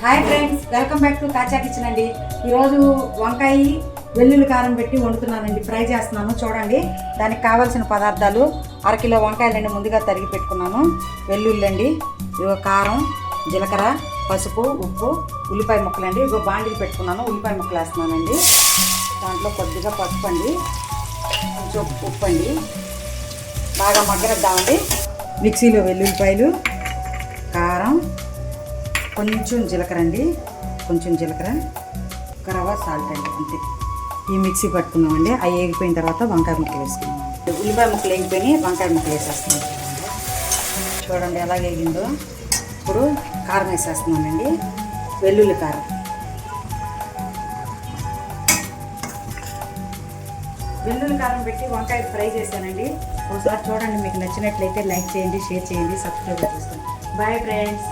Hi friends, welcome back to కాచా kitchen అండి. ఈరోజు వంకాయ వెల్లుల్లి కారం పెట్టి వండుతున్నానండి, ఫ్రై చేస్తున్నాను. చూడండి, దానికి కావాల్సిన పదార్థాలు: అరకిలో వంకాయలండి ముందుగా తరిగి పెట్టుకున్నాను, వెల్లుల్లి అండి, ఇగో కారం, జీలకర్ర, పసుపు, ఉప్పు, ఉల్లిపాయ ముక్కలండి. ఇగో బాండిలు పెట్టుకున్నాను, ఉల్లిపాయ ముక్కలు వేస్తున్నానండి. దాంట్లో కొద్దిగా పసుపు అండి, కొంచెం ఉప్పు అండి, బాగా మగ్గనిద్దామండి. మిక్సీలో వెల్లుల్లిపాయలు, కారం, కొంచెం జీలకర్ర అండి, కొంచెం జీలకర్ర, రవ్వ, సాల్ట్ అండి, అంతే. ఈ మిక్సీ పట్టుకున్నామండి. అవి వేగిపోయిన తర్వాత వంకాయ ముక్కలు వేసుకున్నాం. ఉల్లిపాయ ముక్కలు వేగిపోయి వంకాయ ముక్కలు వేసేస్తున్నాం. చూడండి ఎలా వేగిందో. ఇప్పుడు కారం వేసేస్తున్నానండి, వెల్లుల్లి కారం. వెల్లుల్లి కారం పెట్టి వంకాయ ఫ్రై చేశానండి. ఒకసారి చూడండి, మీకు నచ్చినట్లయితే లైక్ చేయండి, షేర్ చేయండి, సబ్స్క్రైబ్ చేసుకోండి. Bye friends.